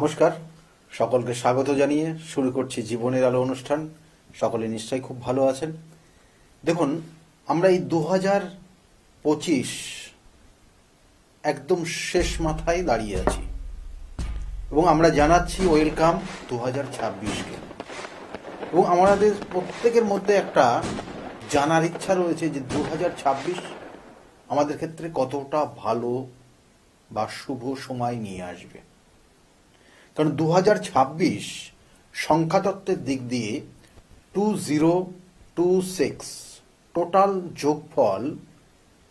নমস্কার, সকলকে স্বাগত জানিয়ে শুরু করছি জীবনের আলো অনুষ্ঠান। সকলে নিশ্চয়ই খুব ভালো আছেন। দেখুন, আমরা এই 2025 একদম শেষ মাথায় দাঁড়িয়ে আছি এবং আমরা জানাচ্ছি ওয়েলকাম 2026কে। এবং আমাদের প্রত্যেকের মধ্যে একটা জানার ইচ্ছা রয়েছে যে 2026 আমাদের ক্ষেত্রে কতটা ভালো বা শুভ সময় নিয়ে আসবে। কারণ 2026 সংখ্যাতত্ত্বের দিক দিয়ে 2026 টোটাল যোগফল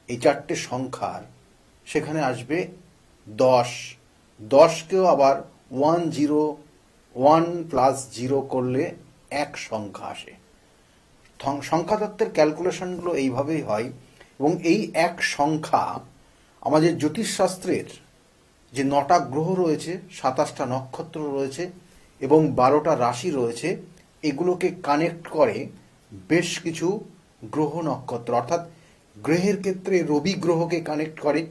এই চারটে সংখ্যার সেখানে আসবে 10। 10কেও আবার 1 প্লাস 0 করলে এক সংখ্যা আসে। সংখ্যাতত্ত্বের ক্যালকুলেশনগুলো এইভাবেই হয় এবং এই এক সংখ্যা আমাদের জ্যোতিষশাস্ত্রের যে 9টা গ্রহ রয়েছে, 27টা নক্ষত্র রয়েছে এবং 12টা রাশি রয়েছে, এগুলোকে কানেক্ট করে বেশ কিছু গ্রহ নক্ষত্র, অর্থাৎ গ্রহের ক্ষেত্রে রবি গ্রহকে কানেক্ট করে,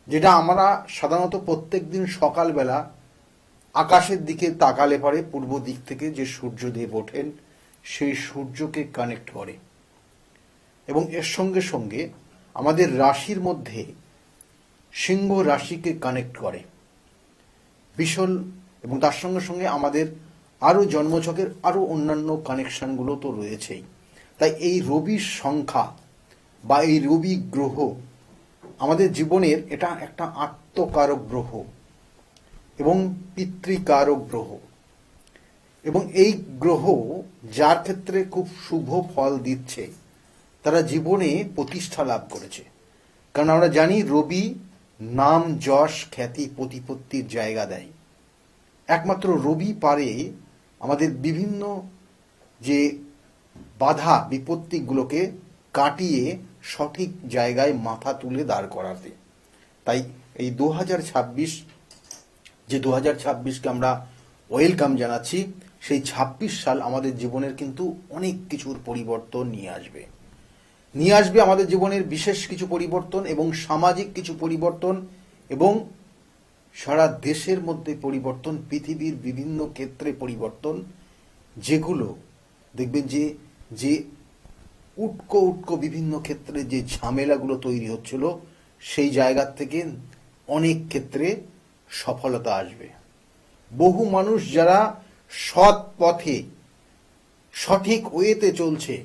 যেটা আমরা সাধারণত প্রত্যেক দিন সকালবেলা আকাশের দিকে তাকালে পরে পূর্ব দিক থেকে যে সূর্যদেব ওঠেন সেই সূর্যকে কানেক্ট করে। এবং এর সঙ্গে সঙ্গে আমাদের রাশির মধ্যে সিংহ রাশিকে কানেক্ট করে বিশাল, এবং তার সঙ্গে সঙ্গে আমাদের আরও জন্মছকের আরও অন্যান্য কানেকশনগুলো তো রয়েছেই। তাই এই রবির সংখ্যা বা এই রবি গ্রহ আমাদের জীবনের এটা একটা আত্মকারক গ্রহ এবং পিতৃকারক গ্রহ, এবং এই গ্রহ যার ক্ষেত্রে খুব শুভ ফল দিচ্ছে তারা জীবনে প্রতিষ্ঠা লাভ করেছে। কারণ আমরা জানি রবি নাম, যশ, খ্যাতি, প্রতিপত্তির জায়গা দেয়। একমাত্র রবি পারে আমাদের বিভিন্ন যে বাধা বিপত্তিগুলোকে কাটিয়ে সঠিক জায়গায় মাথা তুলে দাঁড় করাতে। তাই এই 2026, যে 2026কে আমরা ওয়েলকাম জানাচ্ছি, সেই 26 সাল আমাদের জীবনের কিন্তু অনেক কিছুর পরিবর্তন নিয়ে আসবে আমাদের জীবনের বিশেষ কিছু পরিবর্তন এবং সামাজিক কিছু পরিবর্তন এবং সারা দেশের মধ্যে পরিবর্তন, পৃথিবীর বিভিন্ন ক্ষেত্রে পরিবর্তন, যেগুলো দেখবেন যে উটকো বিভিন্ন ক্ষেত্রে যে ঝামেলাগুলো তৈরি হচ্ছিল সেই জায়গার থেকে অনেক ক্ষেত্রে সফলতা আসবে। বহু মানুষ যারা সৎ পথে সঠিক ওয়েতে চলছে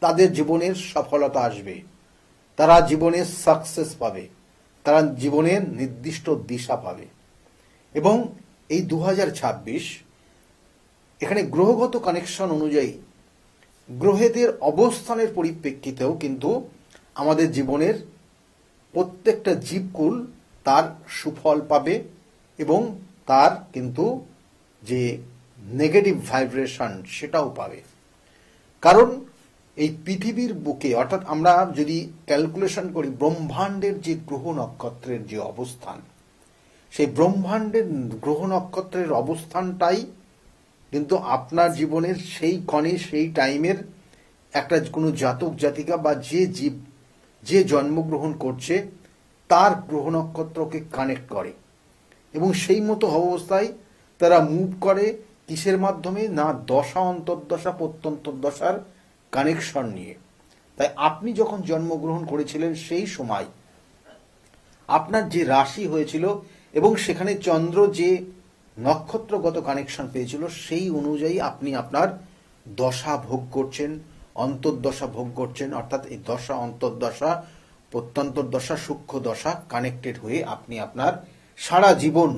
তাদের জীবনের সফলতা আসবে, তারা জীবনের সাকসেস পাবে, তারা জীবনের নির্দিষ্ট দিশা পাবে। এবং এই 2026 এখানে গ্রহগত কানেকশন অনুযায়ী গ্রহেদের অবস্থানের পরিপ্রেক্ষিতেও কিন্তু আমাদের জীবনের প্রত্যেকটা জীবকুল তার সুফল পাবে এবং তার কিন্তু যে নেগেটিভ ভাইব্রেশন সেটাও পাবে। কারণ এই পৃথিবীর বুকে, অর্থাৎ আমরা যদি ক্যালকুলেশন করি ব্রহ্মাণ্ডের যে গ্রহ নক্ষত্রের যে অবস্থান, সেই ব্রহ্মাণ্ডের গ্রহ নক্ষত্রের অবস্থানটাই কিন্তু আপনার জীবনের সেই ক্ষণে সেই টাইমের একটা কোনো জাতক জাতিকা বা যে জীব যে জন্মগ্রহণ করছে তার গ্রহ নক্ষত্রকে কানেক্ট করে এবং সেই মতো অবস্থায় তারা মুভ করে কিসের মাধ্যমে, না দশা অন্তর্দশা প্রত্যন্তর্দশার কানেকশন নিয়ে। তাই আপনি যখন জন্মগ্রহণ করেছিলেন সেই সময় আপনার যে রাশি হয়েছিল এবং সেখানে চন্দ্র যে নক্ষত্রগত কানেকশন পেয়েছিল সেই অনুযায়ী আপনি আপনার দশা ভোগ করছেন, অন্তর্দশা ভোগ করছেন। অর্থাৎ এই দশা অন্তর্দশা প্রত্যন্তর্দশা সূক্ষ্ম দশা কানেক্টেড হয়ে আপনি আপনার সারা জীবন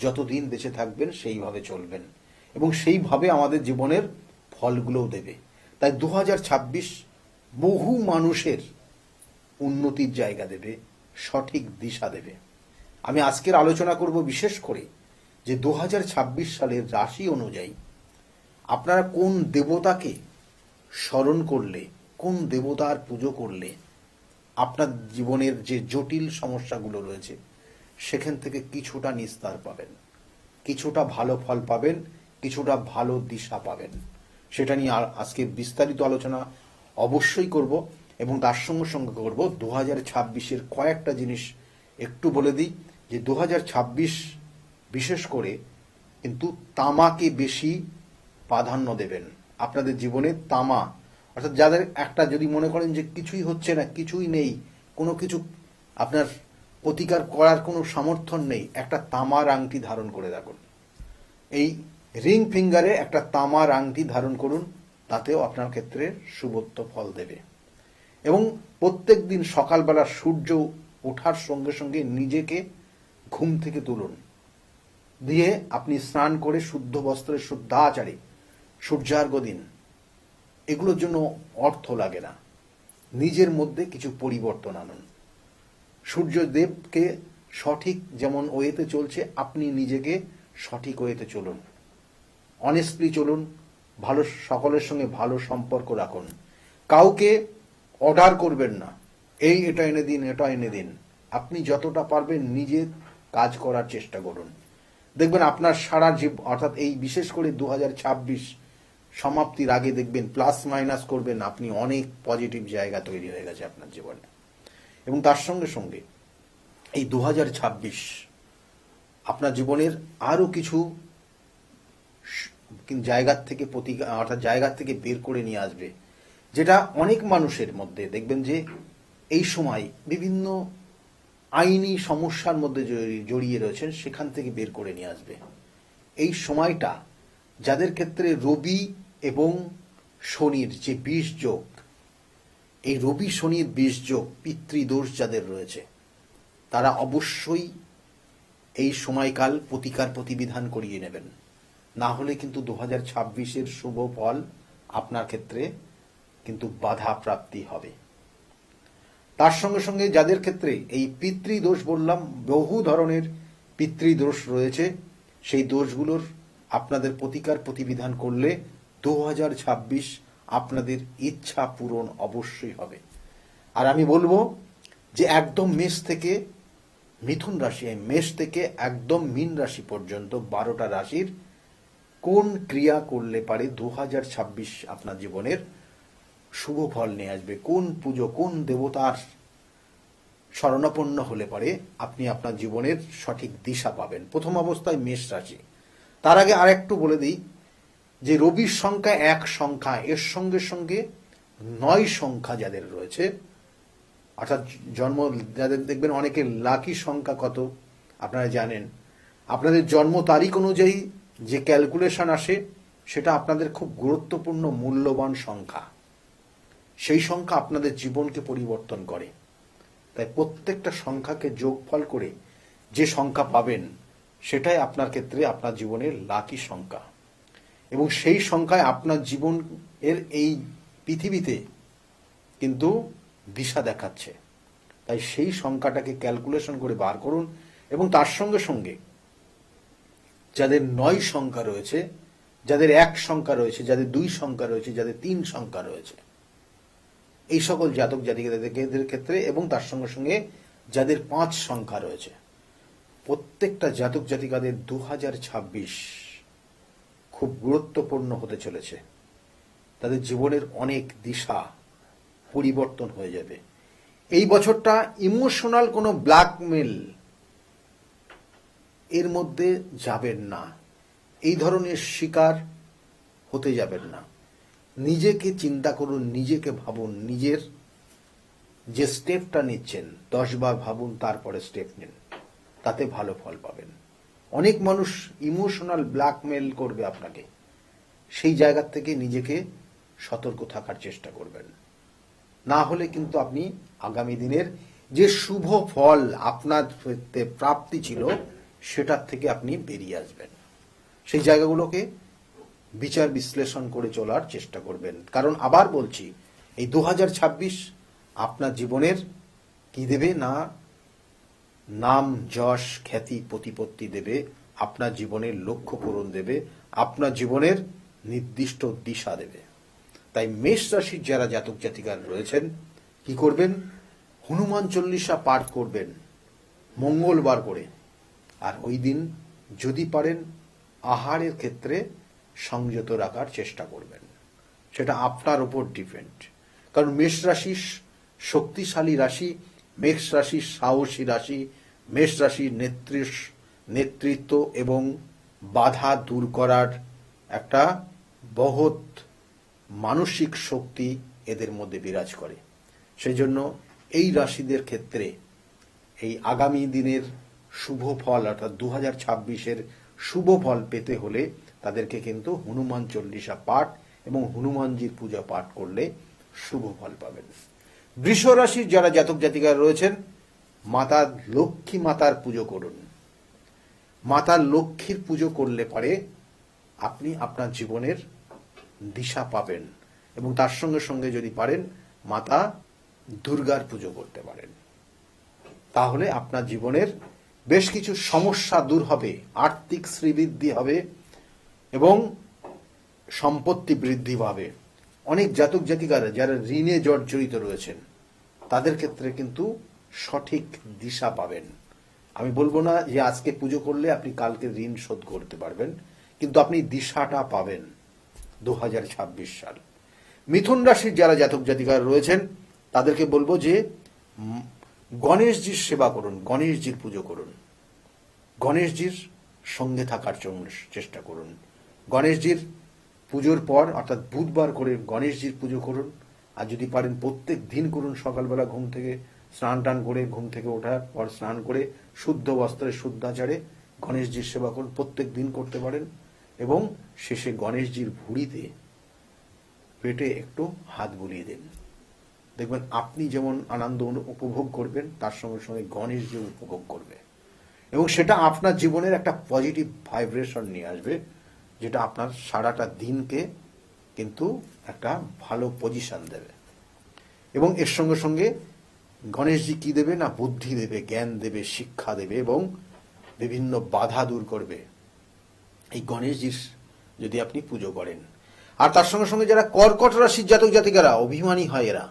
যতদিন বেঁচে থাকবেন সেইভাবে চলবেন এবং সেইভাবে আমাদের জীবনের ফলগুলোও দেবে। তাই 2026 বহু মানুষের উন্নতির জায়গা দেবে, সঠিক দিশা দেবে। আমি আজকের আলোচনা করব বিশেষ করে যে 2026 সালের রাশি অনুযায়ী আপনারা কোন দেবতাকে স্মরণ করলে, কোন দেবতার পুজো করলে আপনার জীবনের যে জটিল সমস্যাগুলো রয়েছে সেখান থেকে কিছুটা নিস্তার পাবেন, কিছুটা ভালো ফল পাবেন, কিছুটা ভালো দিশা পাবেন। সেটা নিয়ে আজকে বিস্তারিত আলোচনা অবশ্যই করব এবং তার সঙ্গে সঙ্গে করব 2026-এর কয়েকটা জিনিস একটু বলে দিই। যে 2026 বিশেষ করে কিন্তু তামাকে বেশি প্রাধান্য দেবেন। আপনাদের জীবনে তামা, অর্থাৎ যাদের একটা যদি মনে করেন যে কিছুই হচ্ছে না, কিছুই নেই, কোনো কিছু আপনার প্রতিকার করার কোনো সমর্থন নেই, একটা তামার আংটি ধারণ করে রাখুন। এই রিং ফিঙ্গারে একটা তামার আংটি ধারণ করুন, তাতেও আপনার ক্ষেত্রে শুভত্ব ফল দেবে। এবং প্রত্যেক দিন সকালবেলা সূর্য ওঠার সঙ্গে সঙ্গে নিজেকে ঘুম থেকে তুলুন, দিয়ে আপনি স্নান করে শুদ্ধ বস্ত্রে শুদ্ধাচারে সূর্যার্ঘ দিন। এগুলোর জন্য অর্থ লাগে না, নিজের মধ্যে কিছু পরিবর্তন আনুন। সূর্যদেবকে সঠিক যেমন ওয়েতে চলছে, আপনি নিজেকে সঠিক ওয়েতে চলুন, অনেস্টলি চলুন, ভালো সকলের সঙ্গে ভালো সম্পর্ক রাখুন। কাউকে অর্ডার করবেন না, এটা এনে দিন, এটা এনে দিন। আপনি যতটা পারবেন নিজে কাজ করার চেষ্টা করুন, দেখবেন আপনার সারা অর্থাৎ এই বিশেষ করে 2026 সমাপ্তির আগে দেখবেন প্লাস মাইনাস করবেন, আপনি অনেক পজিটিভ জায়গা তৈরি হয়ে গেছে আপনার জীবনে। এবং তার সঙ্গে সঙ্গে এই 2026 আপনার জীবনের আরো কিছু জায়গার থেকে অর্থাৎ জায়গার থেকে বের করে নিয়ে আসবে, যেটা অনেক মানুষের মধ্যে দেখবেন যে এই সময় বিভিন্ন আইনি সমস্যার মধ্যে জড়িয়ে রয়েছেন, সেখান থেকে বের করে নিয়ে আসবে। এই সময়টা যাদের ক্ষেত্রে রবি এবং শনির যে 20 যোগ, এই রবি শনির 20 যোগ, পিতৃদোষ যাদের রয়েছে, তারা অবশ্যই এই সময়কাল প্রতিকার প্রতিবিধান করিয়ে নেবেন। না হলে কিন্তু 2026-এর শুভ ফল আপনার ক্ষেত্রে কিন্তু বাধা প্রাপ্তি হবে। তার সঙ্গে সঙ্গে যাদের ক্ষেত্রে এই পিতৃদোষ বললাম, বহু ধরনের পিতৃদোষ রয়েছে, সেই দোষগুলোর আপনাদের প্রতিকার প্রতিবিধান করলে 2026 আপনাদের ইচ্ছা পূরণ অবশ্যই হবে। আর আমি বলবো যে একদম মেষ থেকে মিথুন রাশি, মেষ থেকে একদম মীন রাশি পর্যন্ত 12টা রাশির কোন ক্রিয়া করলে পারে 2026 আপনার জীবনের শুভ ফল নিয়ে আসবে, কোন পুজো, কোন দেবতার শরণাপন্ন হলে পারে আপনি আপনার জীবনের সঠিক দিশা পাবেন। প্রথম অবস্থায় মেষ রাশি। তার আগে আরেকটু বলে দিই যে রবির সংখ্যা 1 সংখ্যা, এর সঙ্গে সঙ্গে 9 সংখ্যা যাদের রয়েছে, অর্থাৎ জন্ম যাদের দেখবেন অনেকের লাকি সংখ্যা কত আপনারা জানেন, আপনাদের জন্ম তারিখ অনুযায়ী যে ক্যালকুলেশন আসে, সেটা আপনাদের খুব গুরুত্বপূর্ণ মূল্যবান সংখ্যা। সেই সংখ্যা আপনাদের জীবনকে পরিবর্তন করে। তাই প্রত্যেকটা সংখ্যাকে যোগফল করে যে সংখ্যা পাবেন, সেটাই আপনার ক্ষেত্রে আপনার জীবনের লাকি সংখ্যা, এবং সেই সংখ্যায় আপনার জীবন এর এই পৃথিবীতে কিন্তু দিশা দেখাচ্ছে। তাই সেই সংখ্যাটাকে ক্যালকুলেশন করে বার করুন। এবং তার সঙ্গে সঙ্গে যাদের 9 সংখ্যা রয়েছে, যাদের 1 সংখ্যা রয়েছে, যাদের 2 সংখ্যা রয়েছে, যাদের 3 সংখ্যা রয়েছে, এই সকল জাতক জাতিকাদের ক্ষেত্রে, এবং তার সঙ্গে সঙ্গে যাদের 5 সংখ্যা রয়েছে, প্রত্যেকটা জাতক জাতিকাদের 2026 খুব গুরুত্বপূর্ণ হতে চলেছে। তাদের জীবনের অনেক দিশা পরিবর্তন হয়ে যাবে। এই বছরটা ইমোশনাল কোনো ব্ল্যাকমেল এর মধ্যে যাবেন না, এই ধরনের শিকার হতে যাবেন না। নিজেকে চিন্তা করুন, নিজেকে ভাবুন, নিজের যে স্টেপটা নিচ্ছেন 10 বার ভাবুন, তারপরে স্টেপ নিন, তাতে ভালো ফল পাবেন। অনেক মানুষ ইমোশনাল ব্ল্যাকমেল করবে আপনাকে, সেই জায়গা থেকে নিজেকে সতর্ক থাকার চেষ্টা করবেন। না হলে কিন্তু আপনি আগামী দিনের যে শুভ ফল আপনার প্রাপ্তি ছিল, সেটার থেকে আপনি বেরিয়ে আসবেন। সেই জায়গাগুলোকে বিচার বিশ্লেষণ করে চলার চেষ্টা করবেন। কারণ আবার বলছি, এই 2026 আপনার জীবনের কি দেবে না, নাম, যশ, খ্যাতি, প্রতিপত্তি দেবে, আপনার জীবনের লক্ষ্য পূরণ দেবে, আপনার জীবনের নির্দিষ্ট দিশা দেবে। তাই মেষ রাশির যারা জাতক জাতিকার রয়েছেন, কি করবেন? হনুমান চল্লিশা পাঠ করবেন মঙ্গলবার করে। আর ওই দিন যদি পারেন আহারের ক্ষেত্রে সংযত রাখার চেষ্টা করবেন। সেটা আপনার উপর ডিপেন্ড। কারণ মেষ রাশি শক্তিশালী রাশি, মেষ রাশি সাহসী রাশি, মেষ রাশির নেতৃত্ব এবং বাধা দূর করার একটা বহৎ মানসিক শক্তি এদের মধ্যে বিরাজ করে। সেই জন্য এই রাশিদের ক্ষেত্রে এই আগামী দিনের শুভ ফল অর্থাৎ 2026-এর শুভ ফল পেতে হলে তাদেরকে কিন্তু হনুমান চল্লিশা পাঠ এবং হনুমানজির পূজা পাঠ করলে শুভ ফল পাবেন। বৃষ রাশির যারা জাতক জাতিকারা রয়েছেন, মাতা লক্ষ্মী মাতার পুজো করুন। মাতা লক্ষ্মীর পুজো করলে পরে আপনি আপনার জীবনের দিশা পাবেন এবং তার সঙ্গে সঙ্গে যদি পারেন মাতা দুর্গার পুজো করতে পারেন, তাহলে আপনার জীবনের বেশ কিছু সমস্যা দূর হবে, আর্থিক শ্রীবৃদ্ধি হবে এবং সম্পত্তি বৃদ্ধি পাবে। অনেক জাতক জাতিকারা যারা ঋণে জর্জরিত রয়েছেন তাদের ক্ষেত্রে কিন্তু সঠিক দিশা পাবেন। আমি বলবো না যে আজকে পুজো করলে আপনি কালকে ঋণ শোধ করতে পারবেন, কিন্তু আপনি দিশাটা পাবেন 2026 সাল। মিথুন রাশির যারা জাতক জাতিকারা রয়েছেন তাদেরকে বলবো যে গণেশজির সেবা করুন, গণেশজির পুজো করুন, গণেশজির সঙ্গে থাকার জন্য চেষ্টা করুন। গণেশজির পুজোর পর অর্থাৎ বুধবার করে গণেশজির পুজো করুন, আর যদি পারেন প্রত্যেক দিন করুন। সকালবেলা ঘুম থেকে স্নান টান করে, ঘুম থেকে ওঠার পর স্নান করে শুদ্ধ বস্ত্রে শুদ্ধাচারে গণেশজির সেবা করুন, প্রত্যেক দিন করতে পারেন। এবং শেষে গণেশজির ভুঁড়িতে পেটে একটু হাত বুলিয়ে দিন, দেখবেন আপনি যেমন আনন্দ উপভোগ করবেন তার সঙ্গে সঙ্গে গণেশজি উপভোগ করবে এবং সেটা আপনার জীবনের একটা পজিটিভ ভাইব্রেশন নিয়ে আসবে, যেটা আপনার সারাটা দিনকে কিন্তু একটা ভালো পজিশন দেবে। এবং এর সঙ্গে সঙ্গে গণেশজি কি দেবে না, বুদ্ধি দেবে, জ্ঞান দেবে, শিক্ষা দেবে এবং বিভিন্ন বাধা দূর করবে এই গণেশজির যদি আপনি পুজো করেন। আর তার সঙ্গে সঙ্গে যারা কর্কট রাশির জাতক জাতিকারা, অভিমানী হয় এরা,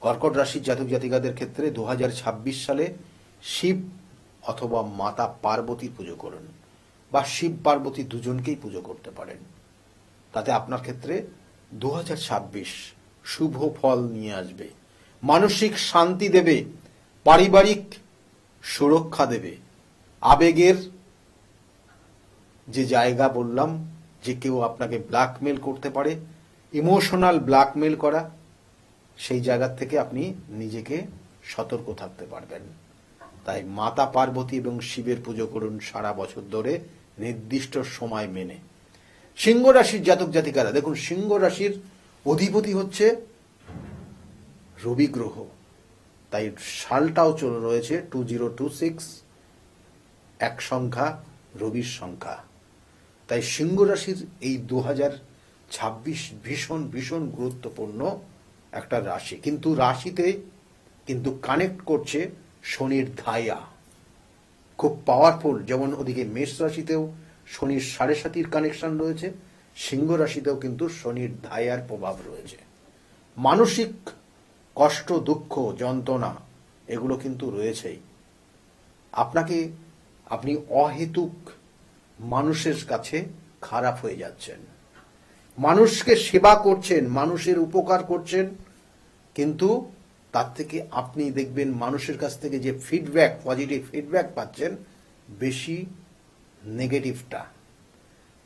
কর্কট রাশির জাতক জাতিকাদের ক্ষেত্রে 2026 সালে শিব অথবা মাতা পার্বতীর পুজো করুন, বা শিব পার্বতী দুজনকেই পুজো করতে পারেন। তাতে আপনার ক্ষেত্রে 2026 শুভ ফল নিয়ে আসবে, মানসিক শান্তি দেবে, পারিবারিক সুরক্ষা দেবে। আবেগের যে জায়গা বললাম যে কেউ আপনাকে ব্ল্যাকমেল করতে পারে, ইমোশনাল ব্ল্যাকমেল করা, সেই জায়গা থেকে আপনি নিজেকে সতর্ক থাকতে পারবেন। তাই মাতা পার্বতী এবং শিবের পুজো করুন সারা বছর ধরে নির্দিষ্ট সময় মেনে। সিংহ রাশির জাতক জাতিকারা দেখুন, সিংহ রাশির অধিপতি হচ্ছে রবি গ্রহ, তাই সালটাও চলে রয়েছে 2026, এক সংখ্যা রবির সংখ্যা। তাই সিংহ রাশির এই 2026 ভীষণ ভীষণ গুরুত্বপূর্ণ একটা রাশি। কিন্তু রাশিতে কিন্তু কানেক্ট করছে শনির ধাইয়া, খুব পাওয়ারফুল। যেমন ওদিকে মেষ রাশিতেও শনির 7.5 কানেকশন রয়েছে, সিংহ রাশিতেও কিন্তু শনির ধাইয়ার প্রভাব রয়েছে। মানসিক কষ্ট, দুঃখ, যন্ত্রণা এগুলো কিন্তু রয়েছেই। আপনি অহেতুক মানুষের কাছে খারাপ হয়ে যাচ্ছেন, মানুষকে সেবা করছেন, মানুষের উপকার করছেন, কিন্তু তার থেকে আপনি দেখবেন মানুষের কাছ থেকে যে ফিডব্যাক, পজিটিভ ফিডব্যাক পাচ্ছেন বেশি নেগেটিভটা।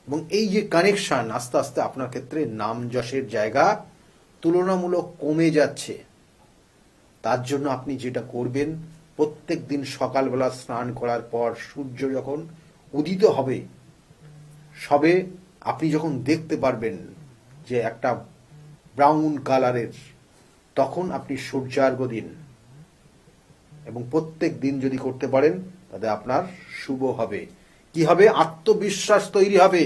এবং এই যে কানেকশন আস্তে আস্তে আপনার ক্ষেত্রে নাম যশের জায়গা তুলনামূলক কমে যাচ্ছে। তার জন্য আপনি যেটা করবেন, প্রত্যেক দিন সকালবেলা স্নান করার পর সূর্য যখন উদিত হবে, সবে আপনি যখন দেখতে পারবেন যে একটা ব্রাউন কালারের, তখন আপনি সূর্যার্ঘ্য দিন এবং প্রত্যেক দিন যদি করতে পারেন তাতে আপনার শুভ হবে। কি হবে? আত্মবিশ্বাস তৈরি হবে,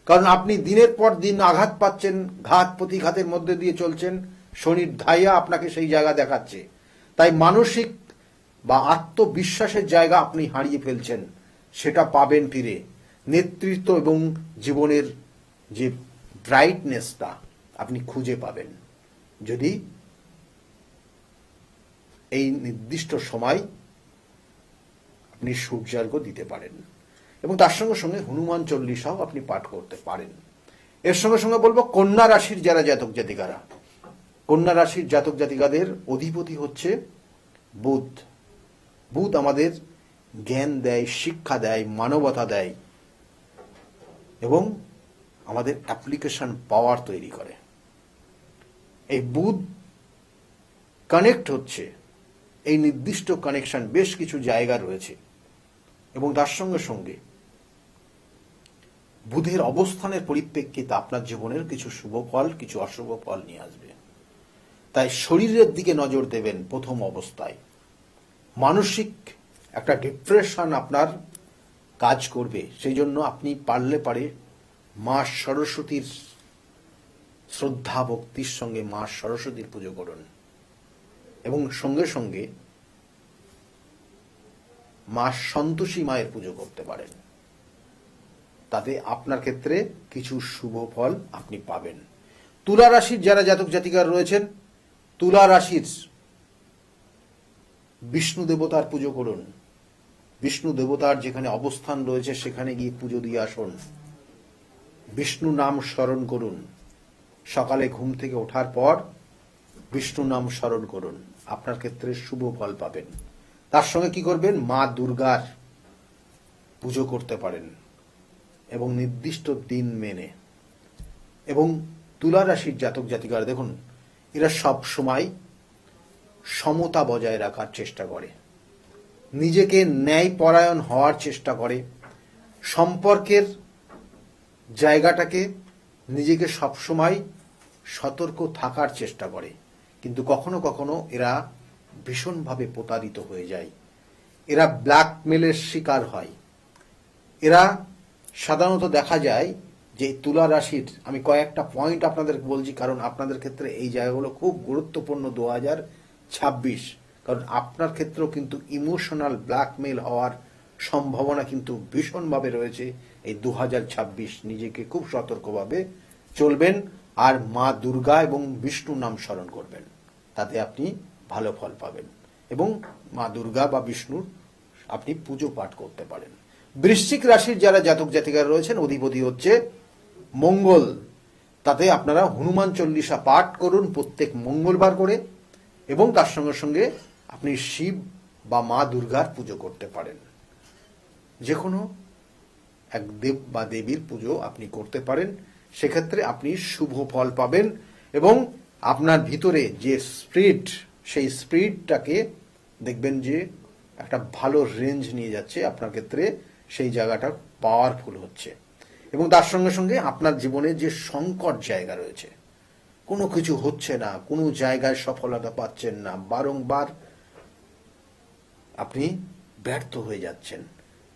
কারণ আপনি দিনের পর দিন আঘাত পাচ্ছেন, ঘাত প্রতিঘাতের মধ্যে দিয়ে চলছেন, শনির ধাইয়া আপনাকে সেই জায়গা দেখাচ্ছে। তাই মানসিক বা আত্মবিশ্বাসের জায়গা আপনি হারিয়ে ফেলছেন, সেটা পাবেন ফিরে। নেতৃত্ব এবং জীবনের যে ব্রাইটনেসটা আপনি খুঁজে পাবেন যদি এই নির্দিষ্ট সময় আপনি সূর্যার্ঘ্য দিতে পারেন। এবং তার সঙ্গে সঙ্গে হনুমান চল্লিশাও আপনি পাঠ করতে পারেন। এর সঙ্গে সঙ্গে বলবো কন্যা রাশির যারা জাতক জাতিকারা, কন্যা রাশির জাতক জাতিকাদের অধিপতি হচ্ছে বুধ। বুধ আমাদের জ্ঞান দেয়, শিক্ষা দেয়, মানবতা দেয় এবং আমাদের অ্যাপ্লিকেশন পাওয়ার তৈরি করে। এই বুধ কানেক্ট হচ্ছে, এই নির্দিষ্ট কানেকশন বেশ কিছু জায়গা রয়েছে এবং তার সঙ্গে সঙ্গে বুধের অবস্থানের পরিপ্রেক্ষিতে আপনার জীবনের কিছু শুভ ফল, কিছু অশুভ ফল নিয়ে আসবে। তাই শরীরের দিকে নজর দেবেন প্রথম অবস্থায়। মানসিক একটা ডিপ্রেশন আপনার কাজ করবে, সেই জন্য আপনি পারে মা সরস্বতীর শ্রদ্ধা ভক্তির সঙ্গে মা সরস্বতীর পুজো করুন এবং সঙ্গে সঙ্গে মা সন্তোষী মায়ের পুজো করতে পারেন। তাতে আপনার ক্ষেত্রে কিছু শুভ ফল আপনি পাবেন। তুলা রাশির যারা জাতক জাতিকা রয়েছেন, তুলা রাশির বিষ্ণু দেবতার পুজো করুন। বিষ্ণু দেবতার যেখানে অবস্থান রয়েছে সেখানে গিয়ে পুজো দিয়ে আসুন। বিষ্ণু নাম স্মরণ করুন। সকালে ঘুম থেকে ওঠার পর বিষ্ণু নাম স্মরণ করুন, আপনার ক্ষেত্রে শুভ ফল পাবেন। তার সঙ্গে কি করবেন, মা দুর্গার পুজো করতে পারেন এবং নির্দিষ্ট দিন মেনে। এবং তুলা রাশির জাতক জাতিকারা দেখুন, এরা সব সময় সমতা বজায় রাখার চেষ্টা করে, নিজেকে ন্যায়পরায়ণ হওয়ার চেষ্টা করে, সম্পর্কের জায়গাটাকে নিজেকে সবসময় সতর্ক থাকার চেষ্টা করে, কিন্তু কখনো কখনো এরা ভীষণভাবে প্রতারিত হয়ে যায়, এরা ব্ল্যাকমেলের শিকার হয়। এরা সাধারণত দেখা যায় যে তুলা রাশির, আমি কয়েকটা পয়েন্ট আপনাদের বলছি কারণ আপনাদের ক্ষেত্রে এই জায়গাগুলো খুব গুরুত্বপূর্ণ 2026, কারণ আপনার ক্ষেত্রেও কিন্তু ইমোশনাল ব্ল্যাকমেল হওয়ার সম্ভাবনা কিন্তু ভীষণভাবে রয়েছে এই 2026। নিজেকে খুব সতর্কভাবে চলবেন আর মা দুর্গা এবং বিষ্ণু নাম স্মরণ করবেন, তাতে আপনি ভালো ফল পাবেন এবং মা দুর্গা বা বিষ্ণুর আপনি পুজো পাঠ করতে পারেন। বৃশ্চিক রাশির যারা জাতক জাতিকারা রয়েছেন, অধিপতি হচ্ছে মঙ্গল, তাতে আপনারা হনুমান চল্লিশা পাঠ করুন প্রত্যেক মঙ্গলবার করে এবং তার সঙ্গে সঙ্গে আপনি শিব বা মা দুর্গার পুজো করতে পারেন। যে কোনো এক দেব বা দেবীর পুজো আপনি করতে পারেন, সেক্ষেত্রে আপনি শুভ ফল পাবেন এবং আপনার ভিতরে যে স্পিরিট, সেই স্পিরিটটাকে দেখবেন যে একটা ভালো রেঞ্জ নিয়ে যাচ্ছে, আপনার ক্ষেত্রে সেই জায়গাটা পাওয়ারফুল হচ্ছে। এবং তার সঙ্গে সঙ্গে আপনার জীবনে যে সংকট জায়গা রয়েছে, কোনো কিছু হচ্ছে না, কোনো জায়গায় সফলতা পাচ্ছেন না, বারংবার আপনি ব্যর্থ হয়ে যাচ্ছেন,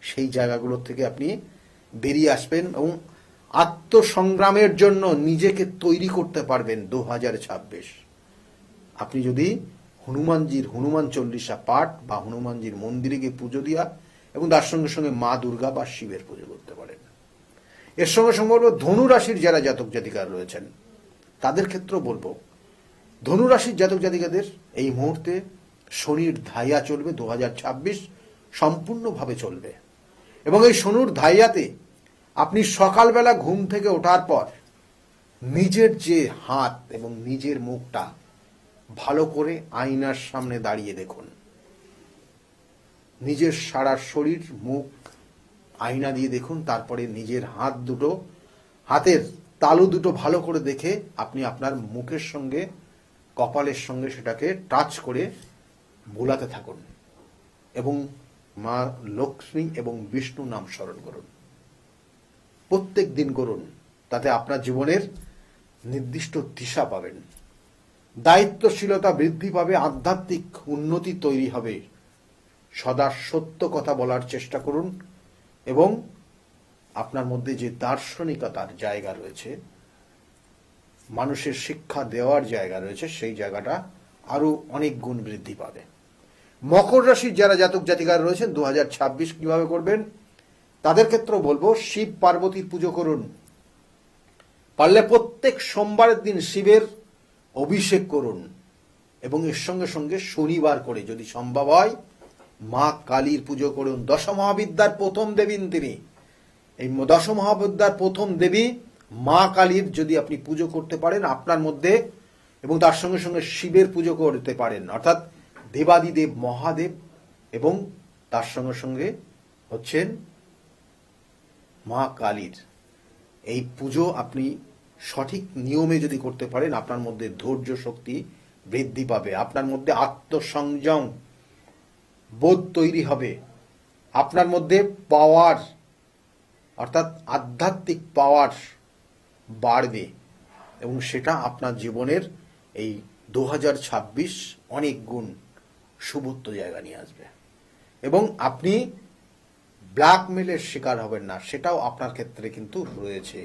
সেই জায়গাগুলোর থেকে আপনি বেরিয়ে আসবেন এবং আত্মসংগ্রামের জন্য নিজেকে তৈরি করতে পারবেন 2026। আপনি যদি হনুমান চল্লিশা পাঠ বা হনুমানজির মন্দিরে গিয়ে পুজো দিয়া এবং তার সঙ্গে সঙ্গে মা দুর্গা বা শিবের পুজো করতে পারেন। এর সঙ্গে সঙ্গে বলবো ধনু রাশির যারা জাতক জাতিকার রয়েছেন তাদের ক্ষেত্রেও বলবো, ধনু রাশির জাতক জাতিকাদের এই মুহূর্তে শনির ধাইয়া চলবে 2026, সম্পূর্ণভাবে চলবে এবং এই শনির ধাইয়াতে আপনি সকালবেলা ঘুম থেকে ওঠার পর নিজের যে হাত এবং নিজের মুখটা ভালো করে আয়নার সামনে দাঁড়িয়ে দেখুন। নিজের সারা শরীর মুখ আয়না দিয়ে দেখুন, তারপরে নিজের হাতের তালু দুটো ভালো করে দেখে আপনি আপনার মুখের সঙ্গে কপালের সঙ্গে সেটাকে টাচ করে বোলাতে থাকুন এবং মা লক্ষ্মী এবং বিষ্ণু নাম স্মরণ করুন। প্রত্যেক দিন করুন, তাতে আপনার জীবনের নির্দিষ্ট দিশা পাবেন, দায়িত্বশীলতা বৃদ্ধি পাবে, আধ্যাত্মিক উন্নতি তৈরি হবে। সদা সত্য কথা বলার চেষ্টা করুন এবং আপনার মধ্যে যে দার্শনিকতার জায়গা রয়েছে, মানুষের শিক্ষা দেওয়ার জায়গা রয়েছে, সেই জায়গাটা আরো অনেক গুণ বৃদ্ধি পাবে। মকর রাশির যারা জাতক জাতিকারা রয়েছেন 2026 কিভাবে করবেন তাদের ক্ষেত্রেও বলবো, শিব পার্বতীর পুজো করুন। পারলে প্রত্যেক সোমবারের দিন শিবের অভিষেক করুন এবং এর সঙ্গে সঙ্গে শনিবার করে যদি সম্ভব হয় মা কালীর পুজো করুন। দশমহাবিদ্যার প্রথম দেবী তিনি, এই দশমহাবিদ্যার প্রথম দেবী মা কালীর যদি আপনি পুজো করতে পারেন আপনার মধ্যে, এবং তার সঙ্গে সঙ্গে শিবের পুজো করতে পারেন, অর্থাৎ দেবাদিদেব মহাদেব, এবং তার সঙ্গে সঙ্গে হচ্ছেন মা কালীর, এই পুজো আপনি সঠিক নিয়মে যদি করতে পারেন, আপনার মধ্যে ধৈর্য শক্তি বৃদ্ধি পাবে, আপনার মধ্যে আত্মসংযম বোধ তৈরি হবে, আপনার মধ্যে পাওয়ার অর্থাৎ আধ্যাত্মিক পাওয়ার বাড়বে, এবং সেটা আপনার জীবনের এই 2026 অনেক গুণ শুভত্ব জায়গা নিয়ে আসবে। এবং আপনি ব্ল্যাকমেলের শিকার হবেন না, সেটাও আপনার ক্ষেত্রে কিন্তু রয়েছে।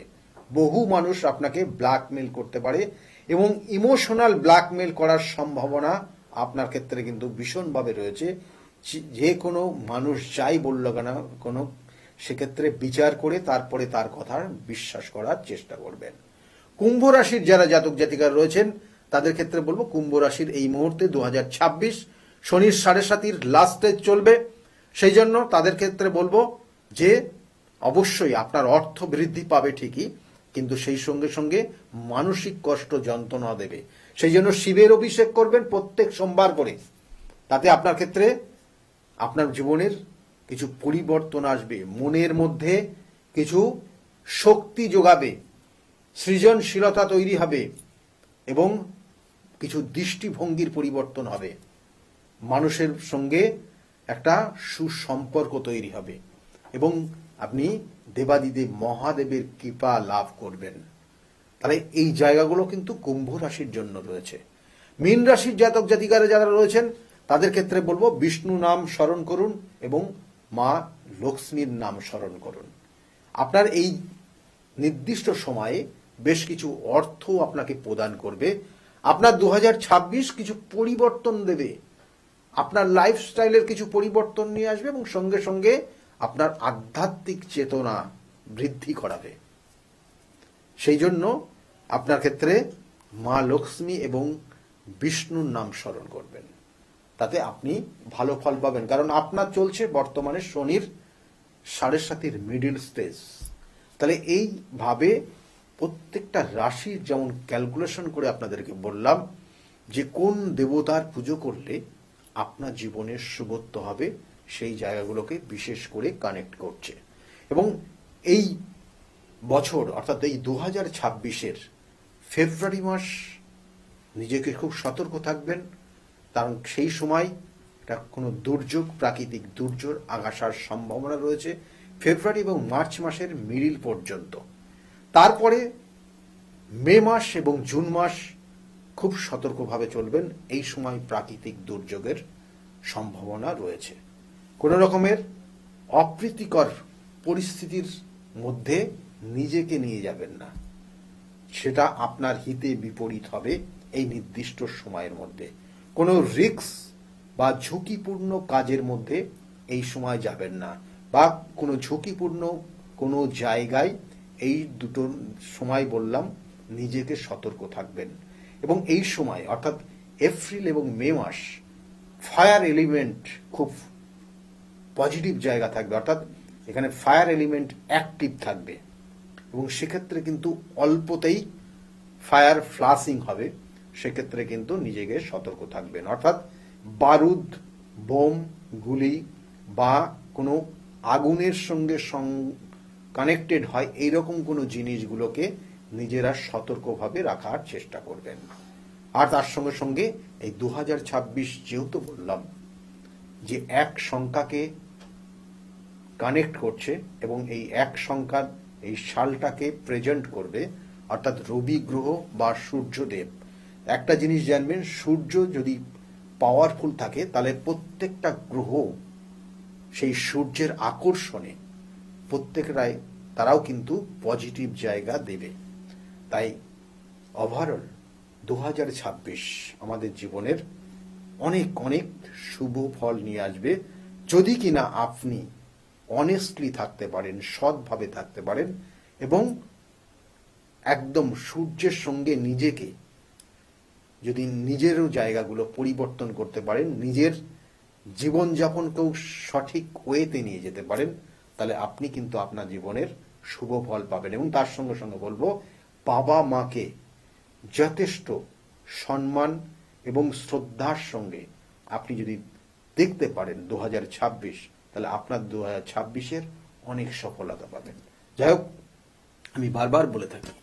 বহু মানুষ আপনাকে ব্ল্যাকমেল করতে পারে, এবং ইমোশনাল ব্ল্যাকমেল করার সম্ভাবনা আপনার ক্ষেত্রে কিন্তু ভীষণভাবে রয়েছে। যে কোনো মানুষ যাই বলল কেন কোনো, সেক্ষেত্রে বিচার করে তারপরে তার কথা বিশ্বাস করার চেষ্টা করবেন। কুম্ভ রাশির যারা জাতক জাতিকারা রয়েছেন তাদের ক্ষেত্রে বলবো, কুম্ভ রাশির এই মুহূর্তে 2026 শনির 7.5 লাস্টে চলবে। সেই জন্য তাদের ক্ষেত্রে বলবো যে অবশ্যই আপনার অর্থ বৃদ্ধি পাবে ঠিকই, কিন্তু সেই সঙ্গে সঙ্গে মানসিক কষ্ট যন্ত্রণা দেবে। সেই জন্য শিবের অভিষেক করবেন প্রত্যেক সোমবার করে, তাতে আপনার ক্ষেত্রে আপনার জীবনের কিছু পরিবর্তন আসবে, মনের মধ্যে কিছু শক্তি যোগাবে, সৃজনশীলতা তৈরি হবে, এবং কিছু দৃষ্টিভঙ্গির পরিবর্তন হবে, মানুষের সঙ্গে একটা সুসম্পর্ক তৈরি হবে, এবং আপনি দেবাদিদেব মহাদেবের কৃপা লাভ করবেন। তাহলে এই জায়গাগুলো কিন্তু কুম্ভ রাশির জন্য রয়েছে। মীন রাশির জাতক জাতিকারা যারা রয়েছেন তাদের ক্ষেত্রে বলবো, বিষ্ণু নাম স্মরণ করুন এবং মা লক্ষ্মীর নাম স্মরণ করুন। আপনার এই নির্দিষ্ট সময়ে বেশ কিছু অর্থ আপনাকে প্রদান করবে। আপনার 2026 কিছু পরিবর্তন দেবে, আপনার লাইফস্টাইলের কিছু পরিবর্তন নিয়ে আসবে, এবং সঙ্গে সঙ্গে আপনার আধ্যাত্মিক চেতনা বৃদ্ধি করাবে। সেই জন্য আপনার ক্ষেত্রে মা লক্ষ্মী এবং বিষ্ণুর নাম স্মরণ করবেন, তাতে আপনি ভালো ফল পাবেন। কারণ আপনার চলছে বর্তমানে শনির 7.5 মিডিল স্টেজ। তাহলে এইভাবে প্রত্যেকটা রাশির যেমন ক্যালকুলেশন করে আপনাদেরকে বললাম যে কোন দেবতার পুজো করলে আপনার জীবনের শুভত্ব হবে, সেই জায়গাগুলোকে বিশেষ করে কানেক্ট করছে। এবং এই বছর অর্থাৎ এই 2026-এর ফেব্রুয়ারি মাস নিজেকে খুব সতর্ক থাকবেন, কারণ সেই সময় একটা কোনো দুর্যোগ, প্রাকৃতিক দুর্যোগ আসার সম্ভাবনা রয়েছে ফেব্রুয়ারি এবং মার্চ মাসের মিডিল পর্যন্ত। তারপরে মে মাস এবং জুন মাস খুব সতর্কভাবে চলবেন, এই সময় প্রাকৃতিক দুর্যোগের সম্ভাবনা রয়েছে। কোনো রকমের অপ্রীতিকর পরিস্থিতির মধ্যে নিজেকে নিয়ে যাবেন না, সেটা আপনার হিতে বিপরীত হবে। এই নির্দিষ্ট সময়ের মধ্যে কোনো রিস্ক বা ঝুঁকিপূর্ণ কাজের মধ্যে এই সময় যাবেন না, বা কোনো ঝুঁকিপূর্ণ কোনো জায়গায় এই দুটো সময় বললাম নিজেকে সতর্ক থাকবেন। এবং এই সময় অর্থাৎ এপ্রিল এবং মে মাস ফায়ার এলিমেন্ট খুব পজিটিভ জায়গা থাকবে, অর্থাৎ এখানে ফায়ার এলিমেন্ট অ্যাক্টিভ থাকবে, এবং সেক্ষেত্রে কিন্তু অল্পতেই ফায়ার ফ্লাশিং হবে। সেক্ষেত্রে কিন্তু নিজেকে সতর্ক থাকবেন, অর্থাৎ বারুদ, বোম, গুলি বা কোনো আগুনের সঙ্গে কানেক্টেড হয় এইরকম কোনো জিনিসগুলোকে নিজেরা সতর্কভাবে রাখার চেষ্টা করবেন। আর তার সঙ্গে সঙ্গে এই 2026 যেহেতু বললাম যে এক সংখ্যাকে কানেক্ট করছে, এবং এই এক সংখ্যার এই সালটাকে প্রেজেন্ট করবে, অর্থাৎ রবি গ্রহ বা সূর্যদেব। একটা জিনিস জানবেন, সূর্য যদি পাওয়ারফুল থাকে তাহলে প্রত্যেকটা গ্রহ সেই সূর্যের আকর্ষণে প্রত্যেকটাই তারাও কিন্তু পজিটিভ জায়গা দেবে। তাই ওভারঅল 2026 আমাদের জীবনের অনেক অনেক শুভ ফল নিয়ে আসবে, যদি কিনা আপনি অনেস্টলি থাকতে পারেন, সৎভাবে থাকতে পারেন, এবং একদম সূর্যের সঙ্গে নিজেকে যদি নিজেরও জায়গাগুলো পরিবর্তন করতে পারেন, নিজের জীবনযাপনকেও সঠিক ওয়েতে নিয়ে যেতে পারেন, তাহলে আপনি কিন্তু আপনার জীবনের শুভ ফল পাবেন। এবং তার সঙ্গে সঙ্গে বলবো, বাবা মাকে যথেষ্ট সম্মান এবং শ্রদ্ধার সঙ্গে আপনি যদি দেখতে পারেন 2026, তাহলে আপনার 2026-এর অনেক সফলতা পাবেন। যাই হোক, আমি বারবার বলে থাকি,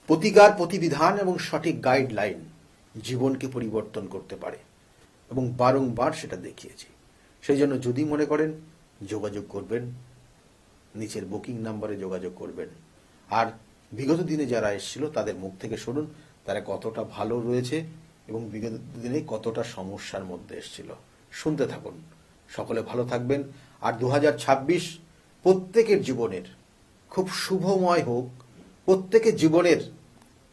প্রতিকার, প্রতিবিধান এবং সঠিক গাইডলাইন জীবনকে পরিবর্তন করতে পারে এবং বারংবার সেটা দেখিয়েছি। সেই জন্য যদি মনে করেন যোগাযোগ করবেন, নিচের বুকিং নাম্বারে যোগাযোগ করবেন। আর বিগত দিনে যারা এসেছিল তাদের মুখ থেকে শুনুন তারা কতটা ভালো রয়েছে এবং বিগত দিনে কতটা সমস্যার মধ্যে এসেছিল। শুনতে থাকুন। সকলে ভালো থাকবেন। আর 2026 প্রত্যেকের জীবনের খুব শুভময় হোক। প্রত্যেকের জীবনের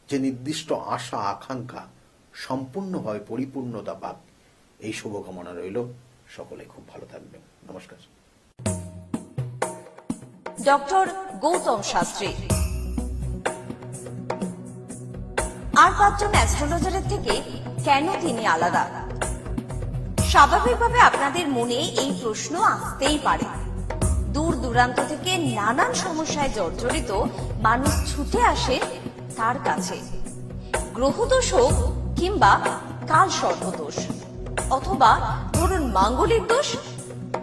যে নির্দিষ্ট আশা আকাঙ্ক্ষা সম্পূর্ণভাবে পরিপূর্ণতা পাক, এই শুভকামনা রইল। সকলে খুব ভালো থাকবেন। নমস্কার। ডক্টর গৌতম শাস্ত্রী আর 5 জন অ্যাস্ট্রোলজারের থেকে কেন তিনি আলাদা? স্বাভাবিকভাবে আপনাদের মনে এই প্রশ্ন আসতেই পারে। দূর দূরান্ত থেকে নানান সমস্যায় জর্জরিত মানুষ ছুটে আসে তার কাছে। গ্রহদোষ হোক কিংবা কাল সর্পদোষ, অথবা ধরুন মাঙ্গলিক দোষ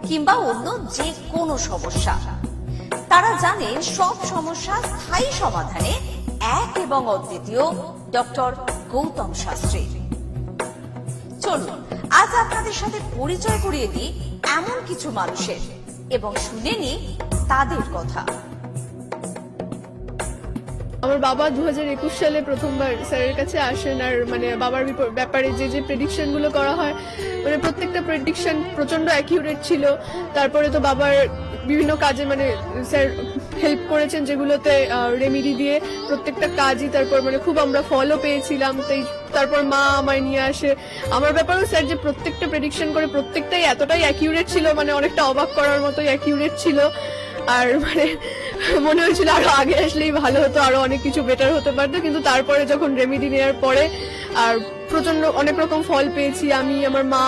কিংবা অন্য যে কোনো সমস্যা, তারা জানে সব সমস্যা স্থায়ী সমাধানে এক এবং অদ্বিতীয় ডক্টর গৌতম শাস্ত্রী। চলুন আজ আপনাদের সাথে পরিচয় করিয়ে দিই এমন কিছু মানুষের এবং শুনে নিই তাদের কথা। আমার বাবা 2021 সালে প্রথমবার স্যারের কাছে আসেন। আর মানে বাবার ব্যাপারে যে প্রেডিকশন গুলো করা হয়, মানে প্রত্যেকটা প্রেডিকশন প্রচন্ড অ্যাকিউরেট ছিল। তারপরে তো বাবার বিভিন্ন কাজে মানে স্যার হেল্প করেছেন, যেগুলোতে রেমিডি দিয়ে প্রত্যেকটা কাজই তারপর মানে খুব আমরা ফলও পেয়েছিলাম। তারপর মা আমায় নিয়ে আসে। আমার ব্যাপারেও স্যার যে প্রত্যেকটা প্রেডিকশন করে প্রত্যেকটাই এতটাই অ্যাকিউরেট ছিল, মানে অনেকটা অবাক করার মতোই অ্যাকিউরেট ছিল। আর মানে মনে হয়েছিল আরো আগে আসলেই ভালো হতো, আরো অনেক কিছু বেটার হতে পারতো। কিন্তু তারপরে যখন রেমিডি নেওয়ার পরে আর প্রচন্ড অনেক রকম ফল পেয়েছি আমি, আমার মা,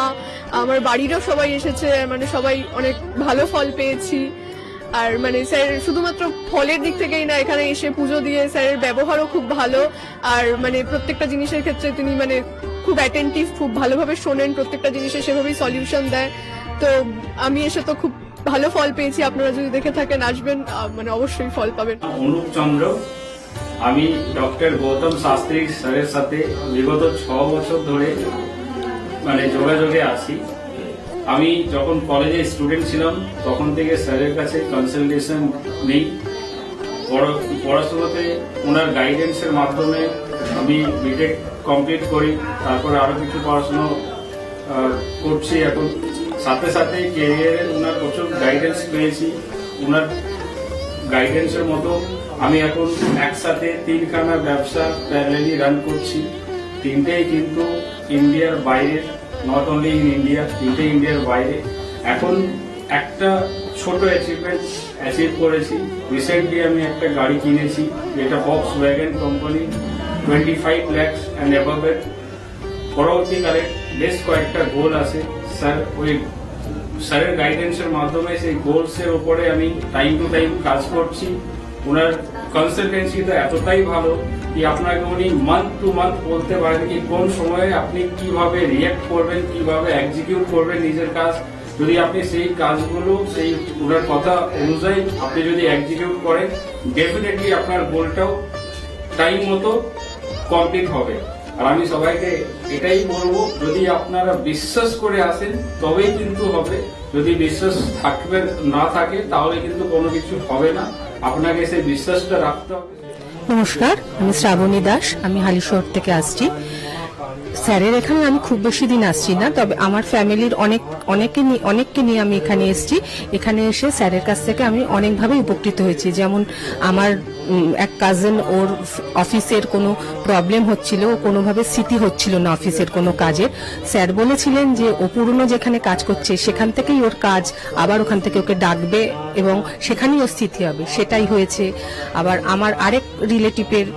আমার বাড়িরও সবাই এসেছে, মানে সবাই অনেক ভালো ফল পেয়েছি। আর মানে স্যার শুধুমাত্র ফলের দিক থেকেই না, এখানে এসে পুজো দিয়ে স্যারের ব্যবহারও খুব ভালো। আর মানে প্রত্যেকটা জিনিসের ক্ষেত্রে তিনি মানে খুব অ্যাটেন্টিভ, খুব ভালোভাবে শোনেন, প্রত্যেকটা জিনিসের সেভাবেই সলিউশন দেয়। তো আমি এসে তো খুব ভালো ফল পেয়েছি। আপনারা যদি দেখে থাকেন আসবেন, মানে অবশ্যই ফল পাবেন। অনুপ চন্দ্র, আমি ডক্টর গৌতম শাস্ত্রী স্যারের সাথে বিগত 6 বছর ধরে মানে যোগাযোগে আছি। আমি যখন কলেজে স্টুডেন্ট ছিলাম তখন থেকে স্যারের কাছে কনসালটেশন নেই। পড়াশোনাতে ওনার গাইডেন্সের মাধ্যমে আমি বিটেক কমপ্লিট করি, তারপরে আরো কিছু পড়াশোনা করছি এখন। সাথে সাথে ক্যারিয়ারে ওনার প্রচুর গাইডেন্স পেয়েছি। ওনার গাইডেন্সের মতো আমি এখন একসাথে 3খানা ব্যবসা প্যারালালি রান করছি। 3টেই কিন্তু ইন্ডিয়ার বাইরে, নট অনলি ইন ইন্ডিয়া, 3টে ইন্ডিয়ার বাইরে। এখন একটা ছোট অ্যাচিভ করেছি। রিসেন্টলি আমি একটা গাড়ি কিনেছি, যেটা Volkswagen company, 25 lakhs and above. পরবর্তীকালে বেশ কয়েকটা গোল আছে। স্যারের গাইডেন্সের মাধ্যমে সেই গোলস এর উপরে আমি টাইম টু টাইম কাজ করছি। ওনার কনসালটেন্সিটা এতটাই ভালো কি আপনাকে উনি মান্থ টু মান্থ বলতে পারেন কি কোন সময়ে আপনি কিভাবে রিয়াক্ট করবেন, কিভাবে এক্সিকিউট করবেন নিজের কাজ। যদি আপনি সেই কাজগুলো সেই ওনার কথা অনুযায়ী আপনি যদি এক্সিকিউট করেন, ডেফিনেটলি আপনার গোলটাও টাইম মতো কমপ্লিট হবে। আর আমি সবাইকে এটাই বলবো, যদি আপনারা বিশ্বাস করে আসেন তবেই কিন্তু হবে। যদি বিশ্বাস থাকবে না থাকে তাহলে কিন্তু কোনো কিছু হবে না। আপনাকে সেই বিশ্বাসটা রাখতে হবে। নমস্কার, আমি শ্রাবণী দাস, আমি হালিশহর থেকে আসছি। স্যারের এখানে আমি খুব বেশি দিন আসছি না, তবে আমার ফ্যামিলির অনেককে নিয়ে আমি এখানে এসেছি। এখানে এসে স্যারের কাছ থেকে আমি অনেকভাবে উপকৃত হয়েছি। যেমন আমার এক কাজিন, ওর অফিসের কোনো প্রবলেম হচ্ছিল, ও কোনোভাবে স্থিতি হচ্ছিল না অফিসের কোনো কাজের। স্যার বলেছিলেন যে ও পুরনো যেখানে কাজ করছে সেখান থেকেই ওর কাজ, আবার ওখান থেকে ওকে ডাকবে এবং সেখানেই ওর স্থিতি হবে। সেটাই হয়েছে। আবার আমার আরেক রিলেটিভের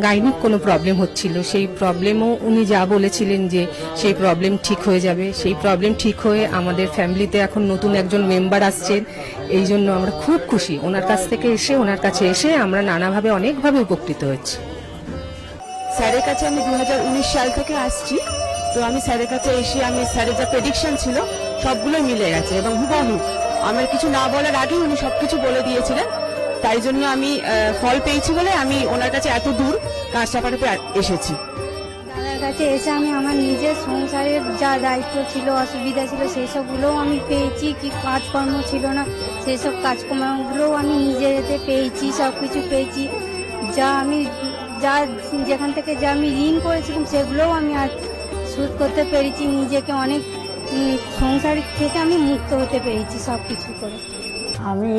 গাইনিক কোনো প্রবলেম হচ্ছিল, সেই প্রবলেমও উনি যা বলেছিলেন যে সেই প্রবলেম ঠিক হয়ে যাবে, সেই প্রবলেম ঠিক হয়ে আমাদের ফ্যামিলিতে এখন নতুন একজন মেম্বার আসছেন। এই জন্য আমরা খুব খুশি। ওনার কাছ থেকে এসে, ওনার কাছে এসে আমরা নানাভাবে অনেকভাবে উপকৃত হচ্ছি। স্যারের কাছে আমি 2019 সাল থেকে আসছি। তো আমি স্যারের কাছে এসে আমি স্যারের যা প্রেডিকশন ছিল সবগুলো মিলে গেছে এবং হুবহু আমার কিছু না বলার আগে উনি সবকিছু বলে দিয়েছিলেন। তাই জন্য আমি ফল পেয়েছি বলে আমি ওনার কাছে এত দূর কাঁচরাপাড়াতে এসেছি। দাদার কাছে এসে আমি আমার নিজের সংসারের যা দায়িত্ব ছিল, অসুবিধা ছিল, সেই সবগুলোও আমি পেয়েছি। কি কাজকর্ম ছিল না, সেই সব কাজকর্মগুলোও আমি নিজেতে পেয়েছি, সব কিছু পেয়েছি। যা যেখান থেকে যা আমি ঋণ করেছিলাম সেগুলোও আমি আজ শোধ করতে পেরেছি। নিজেকে অনেক সংসার থেকে আমি মুক্ত হতে পেরেছি সব কিছু করে। আমি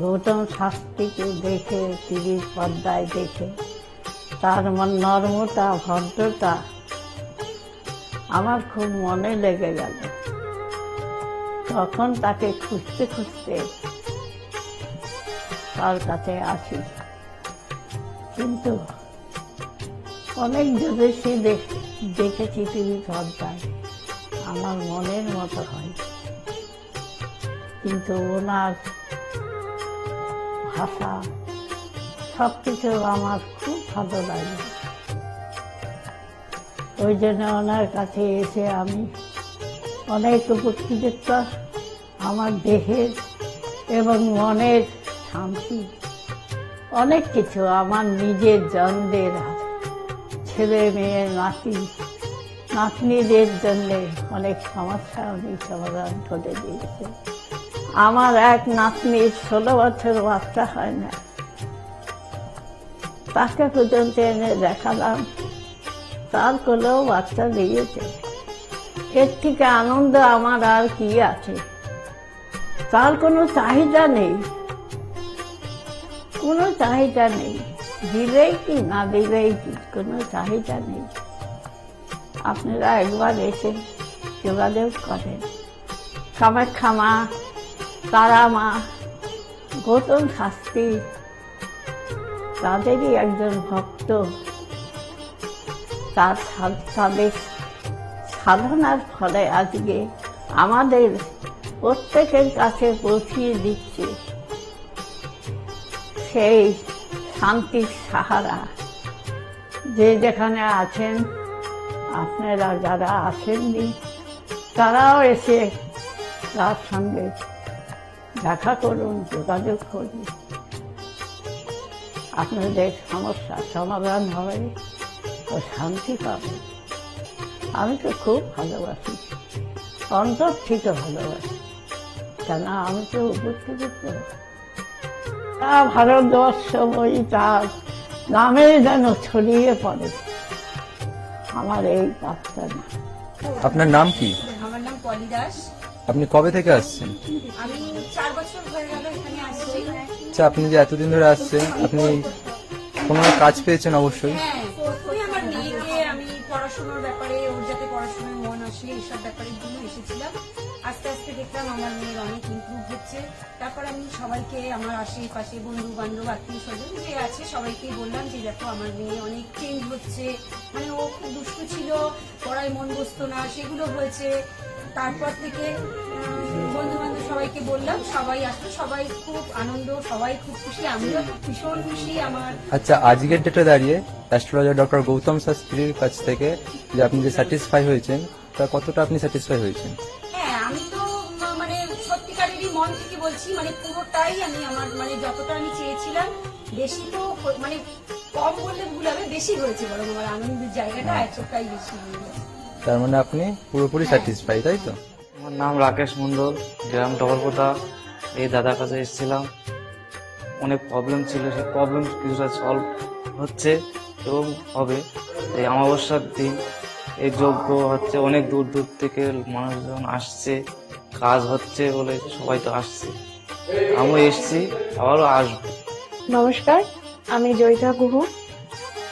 গৌতম শাস্ত্রীকে দেখে, টিভির পর্দায় দেখে তার নর্মতা, ভদ্রতা আমার খুব মনে লেগে গেল। তখন তাকে খুঁজতে খুঁজতে তার কাছে আসি, কিন্তু অনেক জ্যোতিষী দেখেছি টিভির পর্দায়, আমার মনের মতো হয়, কিন্তু ওনার ভাষা সবকিছু আমার খুব ভালো লাগে। ওই জন্য ওনার কাছে এসে আমি অনেক উপকৃত। আমার দেহের এবং মনের শান্তি, অনেক কিছু আমার নিজের জনদের, ছেলে মেয়ে, নাতনিদের জন্য অনেক সমস্যা উনি সমাধান করে দিয়েছে। আমার এক নাতনির 16 বছর বাচ্চা হয় না, তাকে পর্যন্ত এনে দেখালাম, তার কোলেও বাচ্চা দিয়েছে। এর থেকে আনন্দ আমার আর কি আছে? তার কোনো চাহিদা নেই, কোনো চাহিদা নেই, দিলেই কি না দিলেই কি, কোনো চাহিদা নেই। আপনারা একবার এসে যোগাযোগ করেন। কামাখ্যা মা, তারা মা, গৌতম শাস্ত্রী তাদেরই একজন ভক্ত। তাদের সাধনার ফলে আজকে আমাদের প্রত্যেকের কাছে পৌঁছিয়ে দিচ্ছে সেই শান্তির সাহারা। যে যেখানে আছেন, আপনারা যারা আসেননি তারাও এসে তার সঙ্গে দেখা করুন, যোগাযোগ করুন, আপনাদের সমস্যার সমাধান হবে ও শান্তি পাবে। আমি তো খুব ভালোবাসি, অন্তর থেকে ভালোবাসি, কেন আমি তো উপকৃত। ভারতবর্ষময়ী তার নামে যেন ছড়িয়ে পড়ে আমার এই প্রার্থনা। আপনার নাম কি? আমার নাম পলি দাস। আপনি কবে থেকে আসছেন? আমি 4 বছর হয়ে গেল এখানে আসছি। আচ্ছা, আপনি যে এতদিন ধরে আসছেন, আপনি কোনো কাজ পেয়েছেন? অবশ্যই। হ্যাঁ, প্রথমে আমার মেয়েকে আমি পড়াশোনার ব্যাপারে, ওর যাতে পড়াশোনায় মন আসে এইসব ব্যাপারের জন্য এসেছিলাম। আস্তে আস্তে দেখলাম আমার মেয়ের অনেক ইমপ্রুভ হচ্ছে। তারপর আমি সবাইকে, আমার আশেপাশে বন্ধু বান্ধব, আত্মীয় স্বজন যে আছে সবাইকে বললাম যে দেখো আমার মেয়ে অনেক চেঞ্জ হচ্ছে। মানে ও খুব দুষ্টু ছিল, পড়ায় মন বসতো না, সেগুলো হয়েছে। তারপর থেকে বন্ধু বান্ধব সবাইকে বললাম, সবাই আসলো, সবাই খুব আনন্দ, সবাই খুব খুশি, আমিও ভীষণ খুশি। আমার আচ্ছা, আজকের ডেটে দাঁড়িয়ে অ্যাস্ট্রোলজার ডক্টর গৌতম শাস্ত্রীর কাছ থেকে যে আপনি যে স্যাটিসফাই হয়েছেন, তা কতটা আপনি স্যাটিসফাই হয়েছেন? হ্যাঁ, আমি তো মানে সত্যিকারেরই মন থেকে বলছি, মানে পুরোটাই আমি আমার মানে যতটা আমি চেয়েছিলাম, বেশি তো মানে কম বললে ভুল হবে, বেশি হয়েছে বরং আমার আনন্দের জায়গাটা এতটাই বেশি হয়েছে। তার মানে আপনি পুরোপুরি স্যাটিসফাই, তাই তো? আমার নাম রাকেশ মন্ডল, গ্রাম টগরপোতা। এই দাদার কাছে এসেছিলাম, অনেক প্রবলেম ছিল, সেই প্রবলেম কিছুটা সলভ হচ্ছে এবং হবে। এই অমাবস্যার দিন এই যজ্ঞ হচ্ছে, অনেক দূর দূর থেকে মানুষজন আসছে, কাজ হচ্ছে বলে সবাই তো আসছে, আমিও এসছি, আবারও আসবো। নমস্কার, আমি জয়িতা গুহু।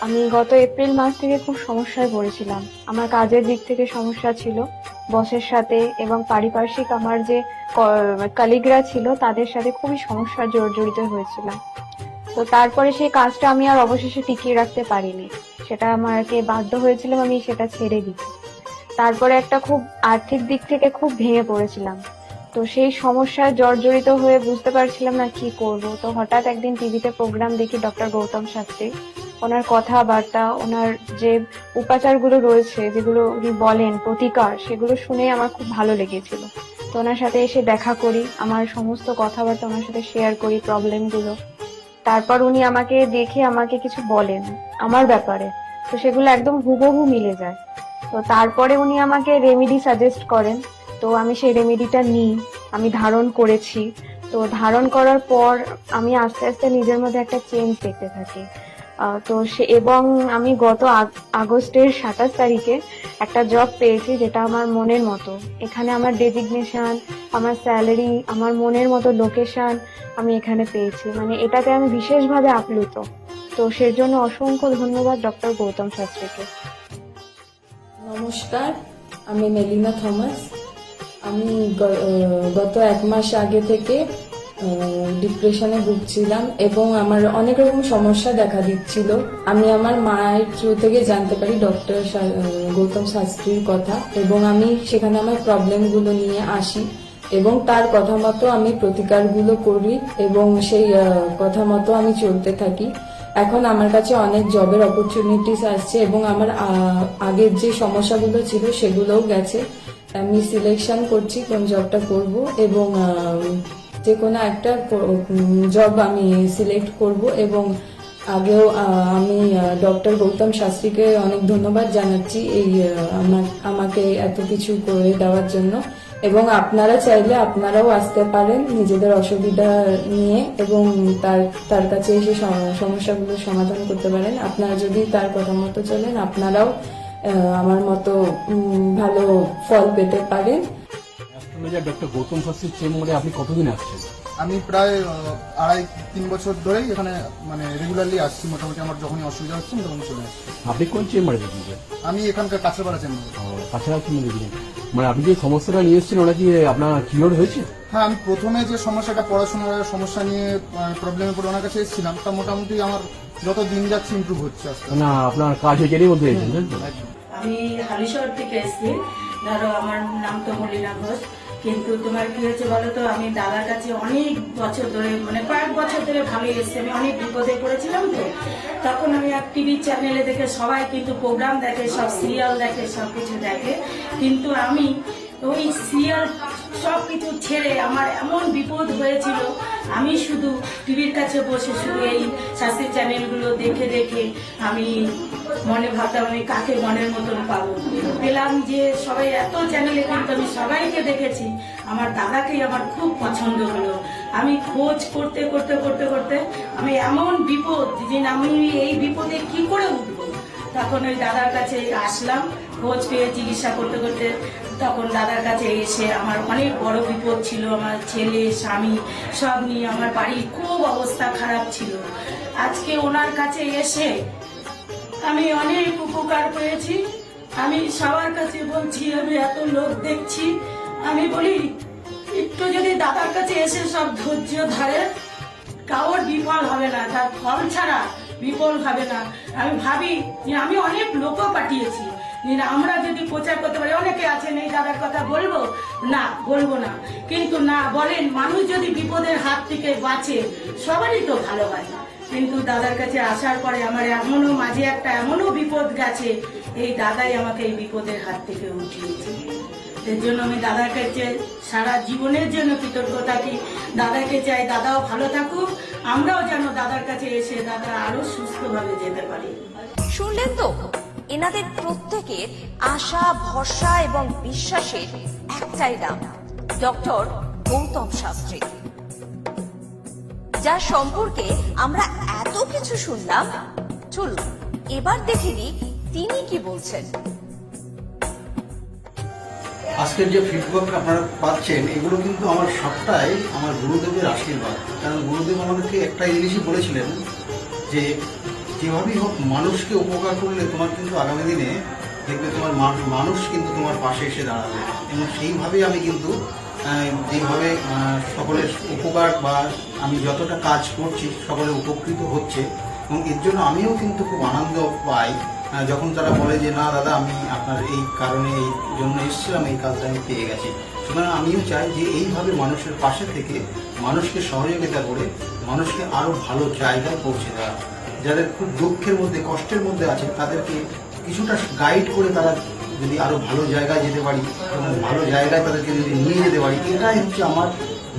আমি গত এপ্রিল মাস থেকে খুব সমস্যায় পড়েছিলাম। আমার কাজের দিক থেকে সমস্যা ছিল, বসের সাথে এবং পারিপার্শ্বিক আমার যে কলিগরা ছিল তাদের সাথে খুবই সমস্যা জড়িত হয়েছিলাম। তো তারপরে সেই কাজটা আমি আর অবশেষে টিকিয়ে রাখতে পারিনি, সেটা আমাকে বাধ্য হয়েছিলাম আমি সেটা ছেড়ে দিতে। তারপরে একটা খুব আর্থিক দিক থেকে খুব ভেঙে পড়েছিলাম। তো সেই সমস্যায় জর্জরিত হয়ে বুঝতে পারছিলাম না কি করব। তো হঠাৎ একদিন টিভিতে প্রোগ্রাম দেখি ডক্টর গৌতম শাস্ত্রী, ওনার কথাবার্তা, ওনার যে উপাচারগুলো রয়েছে, যেগুলো উনি বলেন প্রতিকার, সেগুলো শুনে আমার খুব ভালো লেগেছিল। তো ওনার সাথে এসে দেখা করি, আমার সমস্ত কথাবার্তা ওনার সাথে শেয়ার করি, প্রবলেমগুলো। তারপর উনি আমাকে দেখে আমাকে কিছু বলেন আমার ব্যাপারে, তো সেগুলো একদম হুবহু মিলে যায়। তো তারপরে উনি আমাকে রেমেডি সাজেস্ট করেন, তো আমি সেই রেমেডিটা নিই, আমি ধারণ করেছি। তো ধারণ করার পর আমি আস্তে আস্তে নিজের মধ্যে একটা চেঞ্জ দেখতে থাকি। তো এবং আমি গত আগস্টের 27 তারিখে একটা জব পেয়েছি যেটা আমার মনের মতো। এখানে আমার ডেজিগনেশন, আমার স্যালারি, আমার মনের মতো লোকেশন আমি এখানে পেয়েছি, মানে এটাতে আমি বিশেষভাবে আপ্লুত। তো সেজন্য অসংখ্য ধন্যবাদ ডক্টর গৌতম শাস্ত্রীকে। নমস্কার, আমি মেলিনা থমাস। আমি গত 1 মাস আগে থেকে ডিপ্রেশনে ভুগছিলাম এবং আমার অনেক রকম সমস্যা দেখা দিচ্ছিল। আমি আমার মায়ের থ্রু থেকে জানতে পারি ডক্টর গৌতম শাস্ত্রীর কথা, এবং আমি সেখানে আমার প্রবলেমগুলো নিয়ে আসি এবং তার কথা মতো আমি প্রতিকারগুলো করি এবং সেই কথা মতো আমি চলতে থাকি। এখন আমার কাছে অনেক জবের অপরচুনিটিস আসছে এবং আমার আগের যে সমস্যাগুলো ছিল সেগুলোও গেছে। আমি সিলেকশন করছি কোন জবটা করব এবং যে কোনো একটা জব আমি সিলেক্ট করব। এবং আগেও আমি ডক্টর গৌতম শাস্ত্রীকে অনেক ধন্যবাদ জানাচ্ছি এই আমাকে এত কিছু করে দেওয়ার জন্য। এবং আপনারা চাইলে আপনারাও আসতে পারেন নিজেদের অসুবিধা নিয়ে এবং তার কাছে এসে সমস্যাগুলো সমাধান করতে পারেন। আপনারা যদি তার কথা মতো চলেন, আপনারাও আমার মতো ভালো ফল পেতে পারেন। ডক্টর গৌতম শাস্ত্রীর চেম্বারে আপনি কতদিন আসছেন? আমি প্রায় 2.5-3 বছর ধরেই এখানে মানে রেগুলারলি আসছি। মোটামুটি আমার যখনই অসুবিধা হচ্ছে তখন চলে আসছি। আপনি কোন চেম্বারে দেখেছেন? আমি এখানকার কাছাপাড়া চেম্বার। কাছাড়া চেম্বারে দেখেছেন, মানে আপনি যে সমস্যাটা নিয়ে এসেছেন ওটা কি আপনার ক্লিয়ার হয়েছে? হ্যাঁ, আমি প্রথমে যে সমস্যাটা পড়াশোনার সমস্যা নিয়ে প্রবলেমে পড়ে ওনার কাছে এসেছিলাম, তা মোটামুটি আমার যত দিন যাচ্ছে ইমপ্রুভ হচ্ছে আস্তে আস্তে। না, আপনার কাজ হয়ে মধ্যে এসেছেন? আমি হালিশহর থেকে এসেছি। ধরো আমার নাম তো মলিনা ঘোষ, কিন্তু তোমার কি হয়েছে বলো তো, আমি দাদার কাছে অনেক বছর ধরে মানে কয়েক বছর ধরে ভালোই এসেছি। আমি অনেক বিপদে পড়েছিলাম, তো তখন আমি এক টিভি চ্যানেলে দেখে, সবাই কিন্তু প্রোগ্রাম দেখে, সব সিরিয়াল দেখে, সবকিছু দেখে, কিন্তু আমি ওই সিরিয়াল সবকিছু ছেড়ে আমার এমন বিপদ হয়েছিল, আমি শুধু টিভির কাছে বসে শুধু এই শাস্ত্রীয় চ্যানেলগুলো দেখে দেখে আমি মনে ভাবতাম আমি কাকে মনের মতন পাবো। পেলাম যে সবাই এত চ্যানেলে, কিন্তু আমি সবাইকে দেখেছি, আমার দাদাকেই আমার খুব পছন্দ হলো। আমি খোঁজ করতে করতে করতে করতে আমি এমন বিপদ যে আমি এই বিপদে কি করে উঠবো, তখন ওই দাদার কাছে আসলাম। খোঁজ পেয়ে চিকিৎসা করতে করতে তখন দাদার কাছে এসে আমার অনেক বড় বিপদ ছিল, আমার ছেলে স্বামী সব নিয়ে আমার বাড়ির খুব অবস্থা খারাপ ছিল। আজকে ওনার কাছে এসে আমি অনেক উপকার পেয়েছি। আমি সবার কাছে বলছি, আমি এত লোক দেখছি, আমি বলি একটু যদি দাদার কাছে এসে সব ধৈর্য ধরে, কারোর বিফল হবে না, তার ফল ছাড়া বিফল হবে না। আমি ভাবি যে আমি অনেক লোকও পাঠিয়েছি, আমরা যদি প্রচার করতে পারি, অনেকে আছেন এই দাদার কথা বলবো না, বলবো না, কিন্তু না বলেন, মানুষ যদি বিপদের হাত থেকে বাঁচে সবারই তো ভালো হয়। কিন্তু দাদার কাছে আসার পরে আমার এমনও মাঝে একটা এমনও বিপদ গেছে, এই দাদাই আমাকে এই বিপদের হাত থেকে উঠিয়েছে। এর জন্য আমি দাদার কাছে সারা জীবনের জন্য কৃতজ্ঞ থাকি। দাদাকে চাই দাদাও ভালো থাকুক, আমরাও যেন দাদার কাছে এসে দাদা আরো সুস্থভাবে যেতে পারি। শুনলেন তো, এনাদের প্রত্যেকের আশা, ভরসা এবং বিশ্বাসের একটাই নাম, ডক্টর গৌতম শাস্ত্রী, যার সম্পর্কে আমরা এত কিছু শুনলাম। চলুন এবার দেখে নিই তিনি কি বলছেন। আজকের যে ফিডব্যাক আপনারা পাচ্ছেন, এগুলো কিন্তু আমার সবটাই আমার গুরুদেবের আশীর্বাদ। কারণ গুরুদেব আমাদেরকে একটা জিনিসই বলেছিলেন যে যেভাবেই হোক মানুষকে উপকার করলে তোমার কিন্তু আগামী দিনে দেখবে তোমার মানুষ কিন্তু তোমার পাশে এসে দাঁড়াবে। এবং সেইভাবেই আমি কিন্তু যেভাবে সকলের উপকার বা আমি যতটা কাজ করছি সকলে উপকৃত হচ্ছে, এবং এর জন্য আমিও কিন্তু খুব আনন্দ পাই যখন তারা বলে যে না দাদা, আমি আপনার এই কারণে এই জন্য এসেছিলাম, এই কাজটা আমি পেয়ে গেছি। সুতরাং আমিও চাই যে এইভাবে মানুষের পাশে থেকে মানুষকে সহযোগিতা করে মানুষকে আরও ভালো জায়গায় পৌঁছে দেওয়া। যাদের খুব দুঃখের মধ্যে, কষ্টের মধ্যে আছে, তাদেরকে কিছুটা গাইড করে তারা যদি আরো ভালো জায়গায় যেতে পারি এবং ভালো জায়গায় তাদেরকে যদি নিয়ে যেতে পারি, এটাই হচ্ছে আমার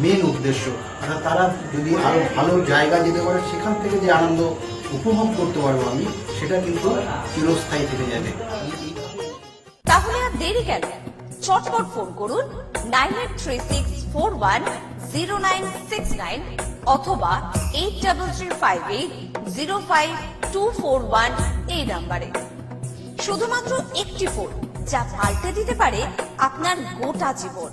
মেন উদ্দেশ্য। অর্থাৎ তারা যদি আরো ভালো জায়গায় যেতে পারে, সেখান থেকে যে আনন্দ উপভোগ করতে পারবো আমি, সেটা কিন্তু চিরস্থায়ী থেকে যাবে। তাহলে আর দেরি কেন, চটপট ফোন করুন 9836410969 অথবা 8335805241 এই নাম্বারে। শুধুমাত্র একটি ফোন, যা পাল্টে দিতে পারে আপনার গোটা জীবন।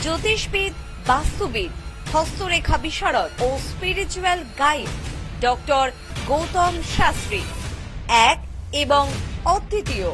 জ্যোতিষবিদ, বাস্তুবিদ, হস্তরেখা বিশারদ ও spiritual guide doctor Gautam Shastri, এক এবং অদ্বিতীয়।